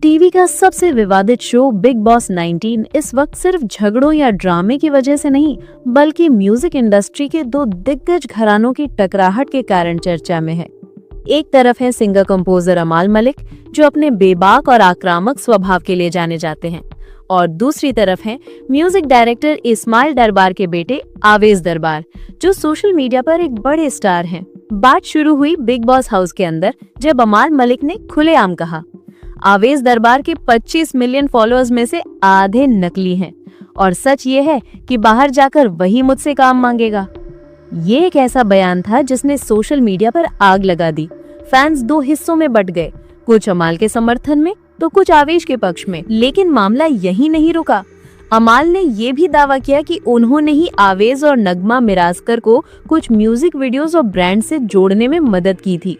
TV का सबसे विवादित शो बिग बॉस 19 इस वक्त सिर्फ झगड़ों या ड्रामे की वजह से नहीं, बल्कि म्यूजिक इंडस्ट्री के दो दिग्गज घरानों की टकराहट के कारण चर्चा में है। एक तरफ है सिंगर कंपोजर अमाल मलिक, जो अपने बेबाक और आक्रामक स्वभाव के लिए जाने जाते हैं, और दूसरी तरफ है म्यूजिक डायरेक्टर इस्माइल दरबार के बेटे आवेश दरबार, जो सोशल मीडिया पर एक बड़े स्टार हैं। बात शुरू हुई बिग बॉस हाउस के अंदर, जब अमाल मलिक ने खुलेआम कहा, आवेश दरबार के 25 मिलियन फॉलोअर्स में से आधे नकली हैं और सच ये है कि बाहर जाकर वही मुझसे काम मांगेगा। ये एक ऐसा बयान था जिसने सोशल मीडिया पर आग लगा दी। फैंस दो हिस्सों में बट गए, कुछ अमाल के समर्थन में तो कुछ आवेश के पक्ष में। लेकिन मामला यही नहीं रुका। अमाल ने ये भी दावा किया कि उन्होंने ही आवेश और नगमा मिराजकर को कुछ म्यूजिक वीडियोस और ब्रांड से जोड़ने में मदद की थी।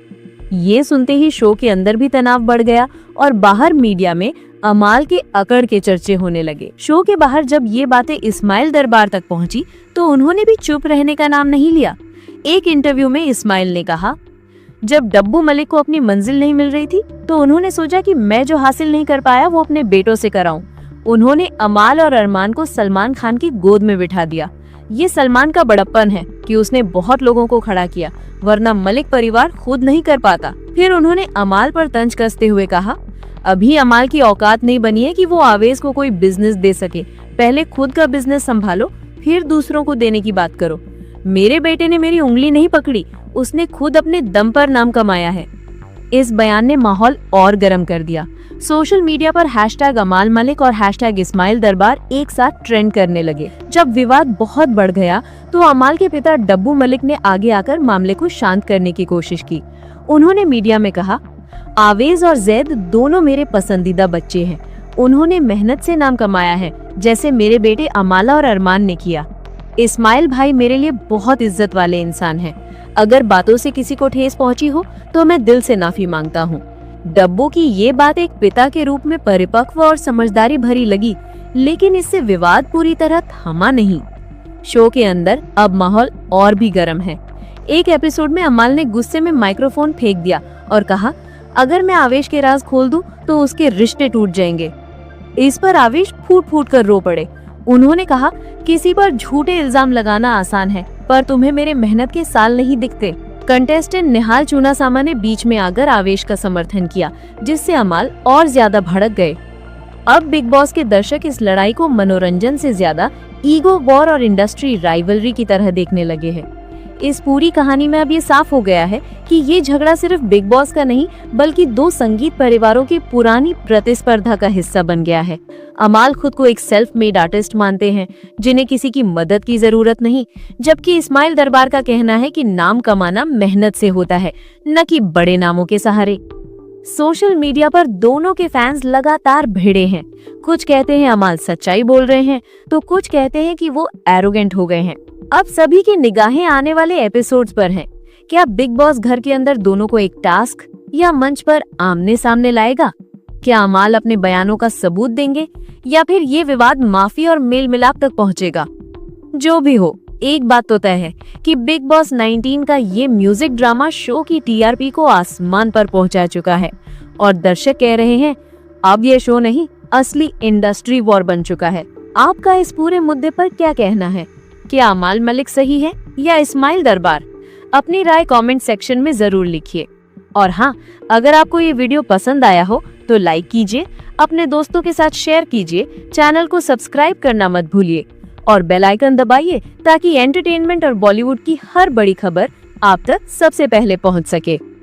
ये सुनते ही शो के अंदर भी तनाव बढ़ गया और बाहर मीडिया में अमाल के अकड़ के चर्चे होने लगे। शो के बाहर जब ये बातें इस्माइल दरबार तक पहुंची तो उन्होंने भी चुप रहने का नाम नहीं लिया। एक इंटरव्यू में इस्माइल ने कहा, जब डब्बू मलिक को अपनी मंजिल नहीं मिल रही थी तो उन्होंने सोचा कि मैं जो हासिल नहीं कर पाया वो अपने बेटों से कराऊं। उन्होंने अमाल और अरमान को सलमान खान की गोद में बिठा दिया। ये सलमान का बड़प्पन है कि उसने बहुत लोगों को खड़ा किया, वरना मलिक परिवार खुद नहीं कर पाता। फिर उन्होंने अमाल पर तंज कसते हुए कहा, अभी अमाल की औकात नहीं बनी है कि वो आवेश को कोई बिजनेस दे सके। पहले खुद का बिजनेस संभालो, फिर दूसरों को देने की बात करो। मेरे बेटे ने मेरी उंगली नहीं पकड़ी, उसने खुद अपने दम पर नाम कमाया है। इस बयान ने माहौल और गर्म कर दिया। सोशल मीडिया पर हैशटैग अमाल मलिक और हैशटैग इस्माइल दरबार एक साथ ट्रेंड करने लगे। जब विवाद बहुत बढ़ गया तो अमाल के पिता डब्बू मलिक ने आगे आकर मामले को शांत करने की कोशिश की। उन्होंने मीडिया में कहा, आवेश और जैद दोनों मेरे पसंदीदा बच्चे हैं। उन्होंने मेहनत से नाम कमाया है, जैसे मेरे बेटे अमाला और अरमान ने किया। इस्माइल भाई मेरे लिए बहुत इज्जत वाले इंसान हैं। अगर बातों से किसी को ठेस पहुंची हो तो मैं दिल से माफी मांगता हूँ। डब्बू की ये बात एक पिता के रूप में परिपक्व और समझदारी भरी लगी, लेकिन इससे विवाद पूरी तरह थमा नहीं। शो के अंदर अब माहौल और भी गर्म है। एक एपिसोड में अमाल ने गुस्से में माइक्रोफोन फेंक दिया और कहा, अगर मैं आवेश के राज खोल दूं तो उसके रिश्ते टूट जाएंगे। इस पर आवेश फूट फूट कर रो पड़े। उन्होंने कहा, किसी पर झूठे इल्जाम लगाना आसान है, पर तुम्हें मेरे मेहनत के साल नहीं दिखते। कंटेस्टेंट निहाल चूनासामा ने बीच में आकर आवेश का समर्थन किया, जिससे अमाल और ज्यादा भड़क गए। अब बिग बॉस के दर्शक इस लड़ाई को मनोरंजन से ज्यादा ईगो वॉर और इंडस्ट्री राइवलरी की तरह देखने लगे हैं। इस पूरी कहानी में अब ये साफ हो गया है कि ये झगड़ा सिर्फ बिग बॉस का नहीं, बल्कि दो संगीत परिवारों की पुरानी प्रतिस्पर्धा का हिस्सा बन गया है। अमाल खुद को एक सेल्फ मेड आर्टिस्ट मानते हैं, जिन्हें किसी की मदद की जरूरत नहीं, जबकि इस्माइल दरबार का कहना है कि नाम कमाना मेहनत से होता है, न कि बड़े नामों के सहारे। सोशल मीडिया पर दोनों के फैंस लगातार भिड़े हैं। कुछ कहते हैं अमाल सच्चाई बोल रहे हैं, तो कुछ कहते हैं कि वो एरोगेंट हो गए हैं। अब सभी की निगाहें आने वाले एपिसोड्स पर हैं। क्या बिग बॉस घर के अंदर दोनों को एक टास्क या मंच पर आमने सामने लाएगा? क्या अमाल अपने बयानों का सबूत देंगे या फिर ये विवाद माफी और मेल मिलाप तक पहुंचेगा? जो भी हो, एक बात तो तय है कि बिग बॉस 19 का ये म्यूजिक ड्रामा शो की टीआरपी को आसमान पर पहुंचा चुका है और दर्शक कह रहे हैं, अब ये शो नहीं, असली इंडस्ट्री वॉर बन चुका है। आपका इस पूरे मुद्दे पर क्या कहना है? क्या अमाल मलिक सही है या इस्माइल दरबार? अपनी राय कमेंट सेक्शन में जरूर लिखिए। और हाँ, अगर आपको ये वीडियो पसंद आया हो तो लाइक कीजिए, अपने दोस्तों के साथ शेयर कीजिए, चैनल को सब्सक्राइब करना मत भूलिए और बेल आइकन दबाइए ताकि एंटरटेनमेंट और बॉलीवुड की हर बड़ी खबर आप तक सबसे पहले पहुंच सके।